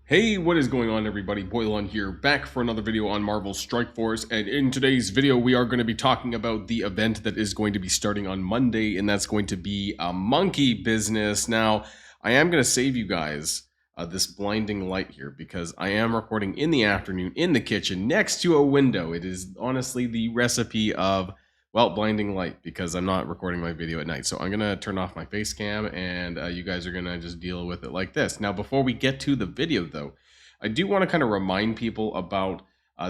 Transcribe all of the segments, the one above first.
Hey, what is going on everybody? Boilon here, back for another video on Marvel Strike Force, and in today's video we are going to be talking about the event that is going to be starting on Monday, and that's going to be a monkey business. Now, I am going to save you guys this blinding light here, because I am recording in the afternoon in the kitchen next to a window. It is honestly the recipe of, well, blinding light, because I'm not recording my video at night. So I'm going to turn off my face cam, and you guys are going to just deal with it like this. Now, before we get to the video, though, I do want to kind of remind people about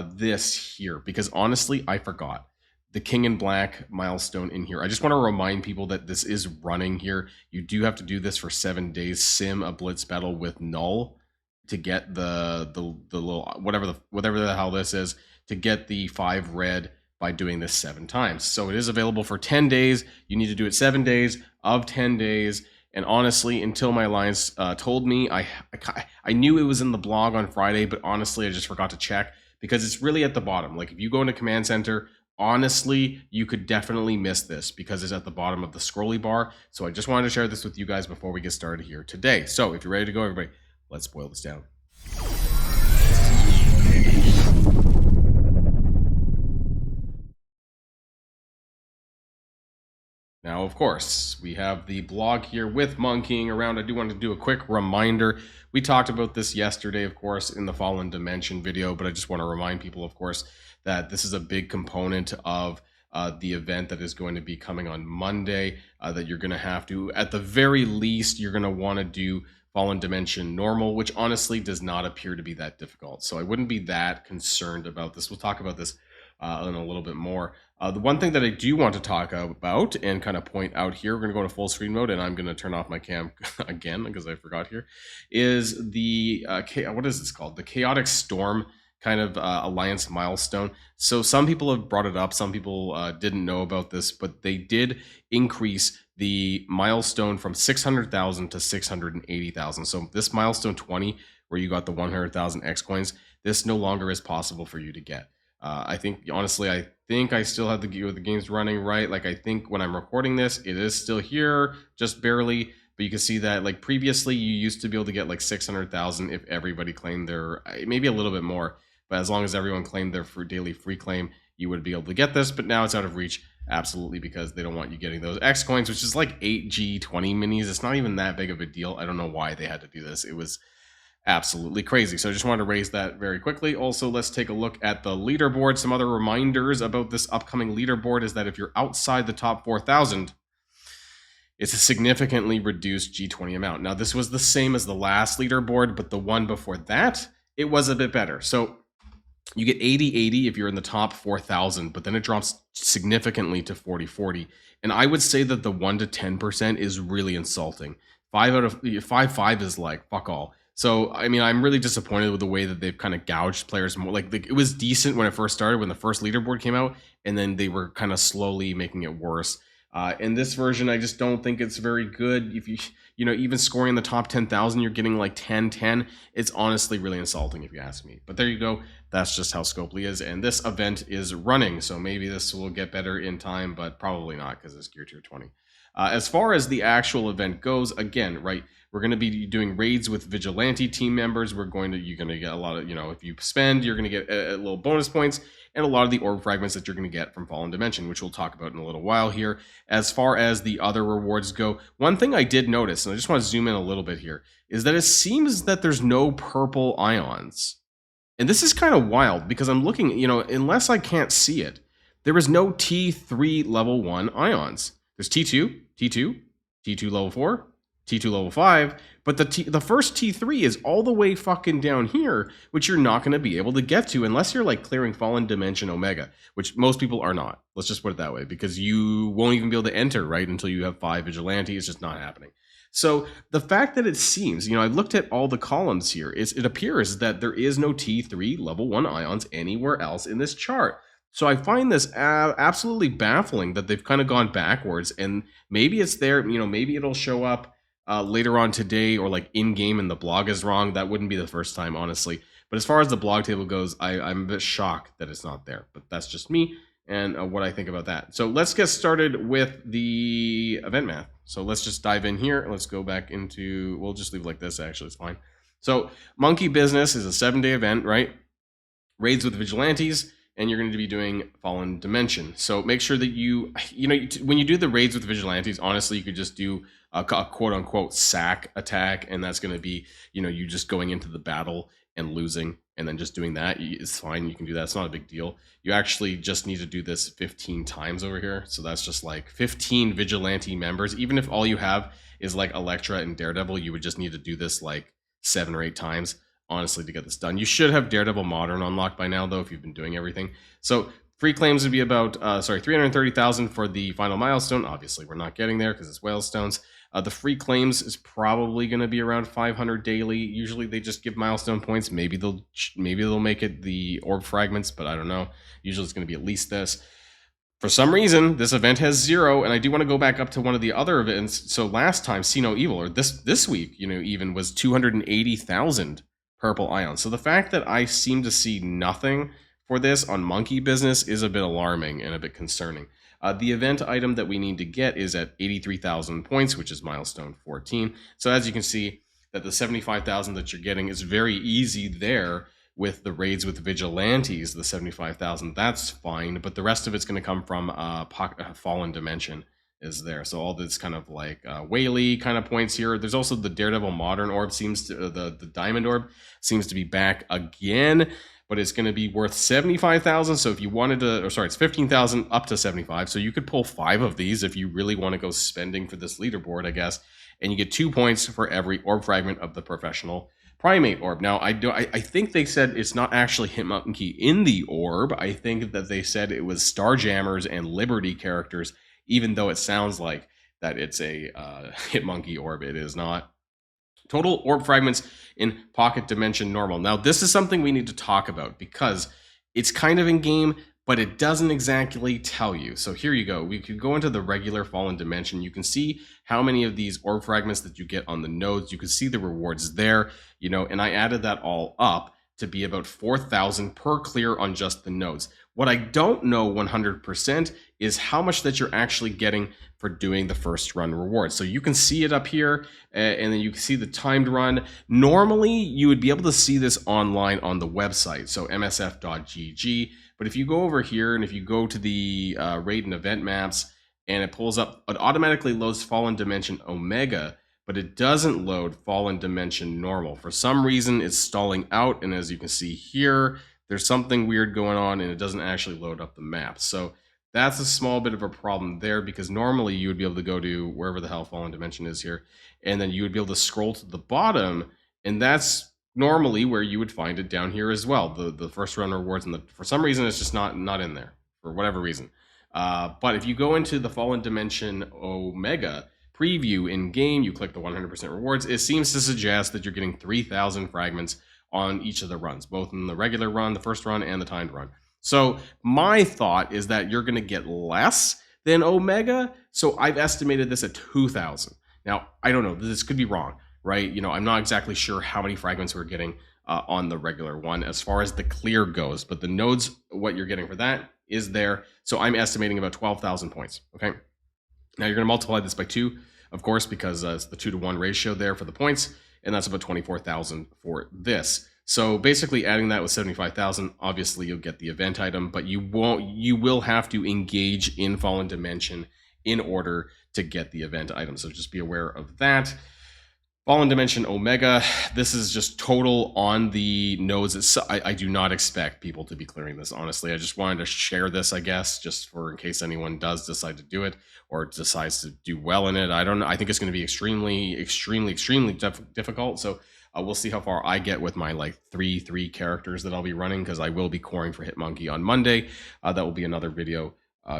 this here, because honestly, I forgot. The King in Black milestone in here. I just want to remind people that this is running here. You do have to do this for 7 days. Sim a blitz battle with null to get the little whatever the hell this is, to get the 5 red by doing this 7 times. So it is available for 10 days. You need to do it 7 days of 10 days. And honestly, until my alliance told me, I knew it was in the blog on Friday, but honestly, I just forgot to check, because it's really at the bottom. Like, if you go into Command Center, honestly, you could definitely miss this, because it's at the bottom of the scrolly bar. So I just wanted to share this with you guys before we get started here today. So if you're ready to go, everybody, let's boil this down. Now, of course, we have the blog here with monkeying around. I do want to do a quick reminder. We talked about this yesterday, of course, in the Fallen Dimension video, but I just want to remind people, of course, that this is a big component of the event that is going to be coming on Monday, that you're going to have to, at the very least, you're going to want to do Fallen Dimension normal, which honestly does not appear to be that difficult. So I wouldn't be that concerned about this. We'll talk about this in a little bit more. The one thing that I do want to talk about and kind of point out here, we're going to go to full screen mode, and I'm going to turn off my cam again because I forgot here, is the, what is this called? The Chaotic Storm kind of alliance milestone. So some people have brought it up. Some people didn't know about this, but they did increase the milestone from 600,000 to 680,000. So this milestone 20, where you got the 100,000 X coins, this no longer is possible for you to get. I think, honestly, I think I still have the game's running, right? Like, I think when I'm recording this, it is still here, just barely. But you can see that, like, previously, you used to be able to get, like, 600,000 if everybody claimed their, maybe a little bit more. But as long as everyone claimed their daily free claim, you would be able to get this. But now it's out of reach, absolutely, because they don't want you getting those X coins, which is like 8G20 minis. It's not even that big of a deal. I don't know why they had to do this. It was absolutely crazy. So I just wanted to raise that very quickly. Also, let's take a look at the leaderboard. Some other reminders about this upcoming leaderboard is that if you're outside the top 4,000, it's a significantly reduced G20 amount. Now, this was the same as the last leaderboard, but the one before that, it was a bit better. So you get 80-80 if you're in the top 4,000, but then it drops significantly to 40-40. And I would say that the 1 to 10% is really insulting. 5 out of 5 is like, fuck all. So, I mean, I'm really disappointed with the way that they've kind of gouged players more. Like, it was decent when it first started, when the first leaderboard came out, and then they were kind of slowly making it worse. In this version, I just don't think it's very good. If you know, even scoring in the top 10,000, you're getting like 10-10. It's honestly really insulting if you ask me. But there you go. That's just how Scopely is. And this event is running, so maybe this will get better in time, but probably not, because it's Gear Tier 20. As far as the actual event goes, again, right, we're going to be doing raids with vigilante team members. You're going to get a lot of, if you spend, you're going to get a little bonus points and a lot of the orb fragments that you're going to get from Fallen Dimension, which we'll talk about in a little while here. As far as the other rewards go, one thing I did notice, and I just want to zoom in a little bit here, is that it seems that there's no purple ions. And this is kind of wild, because I'm looking, unless I can't see it, there is no T3 level 1 ions. There's T2, T2, T2 level 4, T2 level 5, but the first T3 is all the way fucking down here, which you're not going to be able to get to unless you're like clearing Fallen Dimension Omega, which most people are not. Let's just put it that way, because you won't even be able to enter, right, until you have 5 Vigilante. It's just not happening. So the fact that it seems, I've looked at all the columns here, it appears that there is no T3 level 1 ions anywhere else in this chart. So I find this absolutely baffling that they've kind of gone backwards, and maybe it's there, maybe it'll show up later on today, or like in-game and the blog is wrong. That wouldn't be the first time, honestly. But as far as the blog table goes, I'm a bit shocked that it's not there. But that's just me and what I think about that. So let's get started with the event math. So let's just dive in here. Let's go back into, we'll just leave it like this, actually, it's fine. So Monkey Business is a 7-day event, right? Raids with Vigilantes, and you're going to be doing Fallen Dimension. So make sure that when you do the raids with Vigilantes, honestly, you could just do a quote unquote sack attack, and that's going to be, you just going into the battle and losing, and then just doing that is fine. You can do that. It's not a big deal. You actually just need to do this 15 times over here. So that's just like 15 Vigilante members. Even if all you have is like Elektra and Daredevil, you would just need to do this like 7 or 8 times, honestly, to get this done. You should have Daredevil Modern unlocked by now, though, if you've been doing everything. So free claims would be about 330,000 for the final milestone. Obviously, we're not getting there because it's whale stones. The free claims is probably going to be around 500 daily. Usually they just give milestone points. Maybe they'll make it the orb fragments, but I don't know. Usually it's going to be at least this. For some reason, this event has 0, and I do want to go back up to one of the other events. So last time, See No Evil, or this week, even was 280,000 purple ions. So the fact that I seem to see nothing for this on Monkey Business is a bit alarming and a bit concerning. The event item that we need to get is at 83,000 points, which is milestone 14. So as you can see, that the 75,000 that you're getting is very easy there with the raids with Vigilantes, the 75,000, that's fine, but the rest of it's going to come from Fallen Dimension is there. So all this kind of like Whaley kind of points here. There's also the Daredevil Modern Orb the Diamond Orb seems to be back again, but it's going to be worth 75,000. So if you wanted to, it's 15,000 up to 75. So you could pull 5 of these if you really want to go spending for this leaderboard, I guess. And you get 2 points for every orb fragment of the professional primate orb. Now, I think they said it's not actually Hitmonkey in the orb. I think that they said it was Starjammers and Liberty characters, even though it sounds like that it's a Hitmonkey orb. It is not. Total orb fragments in Pocket Dimension normal. Now, this is something we need to talk about because it's kind of in game, but it doesn't exactly tell you. So here you go. We could go into the regular Fallen Dimension. You can see how many of these orb fragments that you get on the nodes. You can see the rewards there, and I added that all up to be about 4,000 per clear on just the nodes. What I don't know 100% is how much that you're actually getting for doing the first run reward. So you can see it up here, and then you can see the timed run. Normally, you would be able to see this online on the website, so msf.gg. But if you go over here, and if you go to the raid and event maps, and it pulls up, it automatically loads Fallen Dimension Omega, but it doesn't load Fallen Dimension Normal. For some reason, it's stalling out, and as you can see here, there's something weird going on, and it doesn't actually load up the map. So that's a small bit of a problem there, because normally you would be able to go to wherever the hell Fallen Dimension is here, and then you would be able to scroll to the bottom, and that's normally where you would find it down here as well. The first run rewards, and for some reason it's just not in there for whatever reason. But if you go into the Fallen Dimension Omega preview in game, you click the 100% rewards, it seems to suggest that you're getting 3,000 fragments on each of the runs, both in the regular run, the first run, and the timed run. So my thought is that you're going to get less than Omega. So I've estimated this at 2,000. Now, I don't know. This could be wrong, right? I'm not exactly sure how many fragments we're getting on the regular one as far as the clear goes. But the nodes, what you're getting for that is there. So I'm estimating about 12,000 points, okay? Now you're going to multiply this by 2, of course, because it's the 2-to-1 ratio there for the points. And that's about 24,000 for this. So basically adding that with 75,000, obviously you'll get the event item, but you will have to engage in Fallen Dimension in order to get the event item. So just be aware of that. Fallen Dimension Omega, this is just total on the nodes. I do not expect people to be clearing this, honestly. I just wanted to share this, I guess, just for in case anyone does decide to do it or decides to do well in it. I don't know. I think it's going to be extremely, extremely, extremely difficult. So we'll see how far I get with my like 3 characters that I'll be running, because I will be coring for Hitmonkey on Monday. That will be another video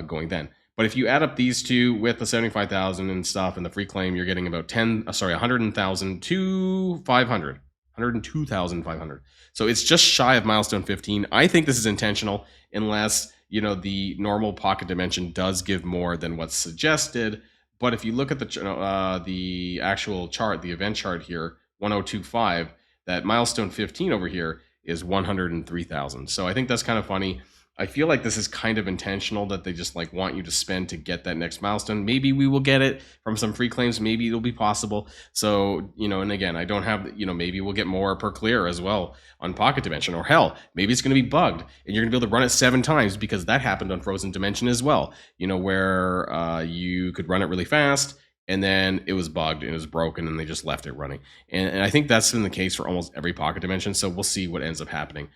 going then. But if you add up these two with the 75,000 and stuff and the free claim, you're getting about 100,000 to 500. 102,500. So it's just shy of milestone 15. I think this is intentional, unless, the normal Pocket Dimension does give more than what's suggested. But if you look at the actual chart, the event chart here, 1025, that milestone 15 over here is 103,000. So I think that's kind of funny. I feel like this is kind of intentional, that they just like want you to spend to get that next milestone. Maybe we will get it from some free claims. Maybe it'll be possible. So, you know, and again, I don't have, you know, maybe we'll get more per clear as well on Pocket Dimension, or hell, maybe it's going to be bugged and you're going to be able to run it 7 times, because that happened on Frozen Dimension as well, you know, where you could run it really fast and then it was bugged and it was broken and they just left it running. And I think that's been the case for almost every Pocket Dimension. So we'll see what ends up happening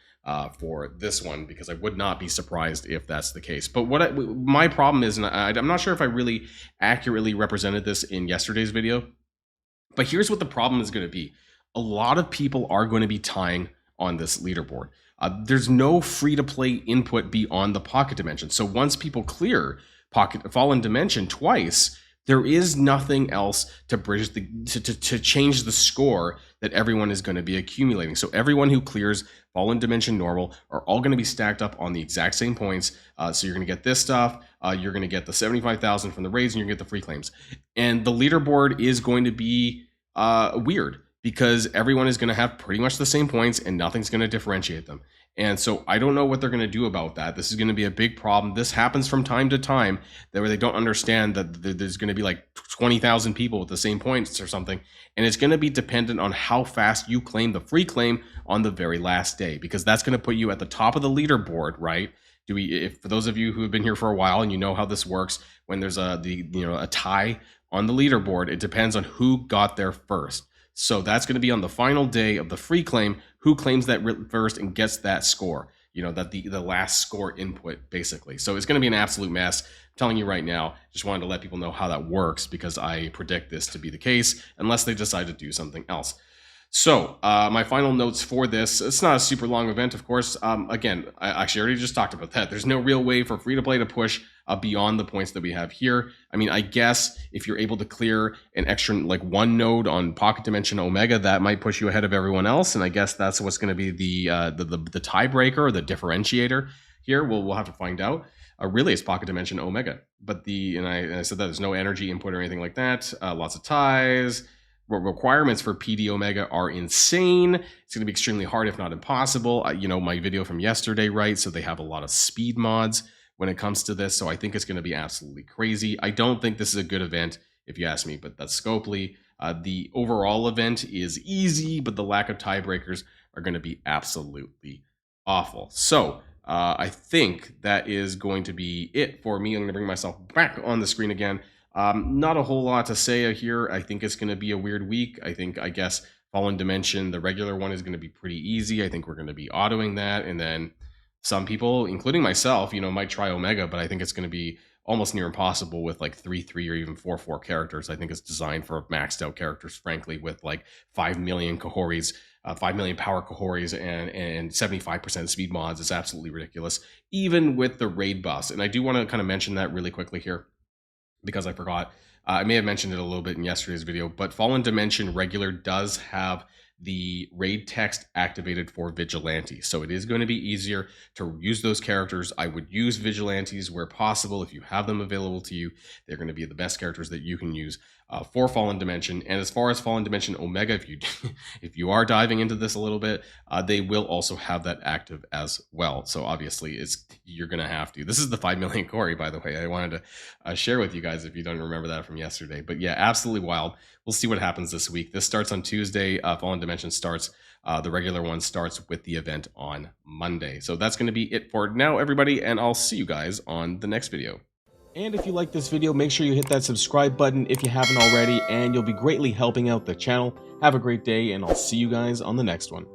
for this one, because I would not be surprised if that's the case. But my problem is, and I'm not sure if I really accurately represented this in yesterday's video, but here's what the problem is going to be. A lot of people are going to be tying on this leaderboard. There's no free-to-play input beyond the Pocket Dimension. So once people clear Fallen Dimension twice, there is nothing else to bridge to change the score that everyone is going to be accumulating. So everyone who clears Fallen Dimension normal are all going to be stacked up on the exact same points. So you're going to get this stuff. You're going to get the 75,000 from the raids, and you're going to get the free claims. And the leaderboard is going to be weird, because everyone is going to have pretty much the same points and nothing's going to differentiate them. And so I don't know what they're going to do about that. This is going to be a big problem. This happens from time to time, where they don't understand that there's going to be like 20,000 people with the same points or something. And it's going to be dependent on how fast you claim the free claim on the very last day, because that's going to put you at the top of the leaderboard, right? If for those of you who have been here for a while and you know how this works, when there's a tie on the leaderboard, it depends on who got there first. So that's going to be on the final day of the free claim, who claims that first and gets that score, you know, that the last score input, basically. So it's going to be an absolute mess. I'm telling you right now, just wanted to let people know how that works, because I predict this to be the case unless they decide to do something else. So my final notes for this, it's not a super long event, of course. Again, I actually already just talked about that. There's no real way for free-to-play to push beyond the points that we have here. I mean, I guess if you're able to clear an extra, like 1 node on Pocket Dimension Omega, that might push you ahead of everyone else. And I guess that's what's going to be the tiebreaker, or the differentiator here. We'll have to find out. Really, it's Pocket Dimension Omega. But I said that there's no energy input or anything like that. Lots of ties. Requirements for PD Omega are insane. It's going to be extremely hard, if not impossible. You know, my video from yesterday, right? So they have a lot of speed mods when it comes to this. So I think it's going to be absolutely crazy. I don't think this is a good event, if you ask me, but that's Scopely. The overall event is easy, but the lack of tiebreakers are going to be absolutely awful. So I think that is going to be it for me. I'm going to bring myself back on the screen again. Not a whole lot to say here. I think it's going to be a weird week. I guess Fallen Dimension, the regular one, is going to be pretty easy. I think we're going to be autoing that. And then some people, including myself, you know, might try Omega, but I think it's going to be almost near impossible with like 3/3 or even 4/4 characters. I think it's designed for maxed out characters, frankly, with like 5 million Kahoris, 5 million power Kahoris and 75% speed mods. It's absolutely ridiculous, even with the raid buffs. And I do want to kind of mention that really quickly here, because I forgot. I may have mentioned it a little bit in yesterday's video, but Fallen Dimension regular does have the raid text activated for Vigilante. So it is going to be easier to use those characters. I would use Vigilantes where possible. If you have them available to you, they're going to be the best characters that you can use for Fallen Dimension. And as far as Fallen Dimension Omega, if you are diving into this a little bit, they will also have that active as well. So obviously you're going to have to. This is the 5 million Corey, by the way. I wanted to share with you guys if you don't remember that from yesterday. But yeah, absolutely wild. We'll see what happens this week. This starts on Tuesday. Fallen Dimension starts. The regular one starts with the event on Monday. So that's going to be it for now, everybody. And I'll see you guys on the next video. And if you like this video, make sure you hit that subscribe button if you haven't already, and you'll be greatly helping out the channel. Have a great day, and I'll see you guys on the next one.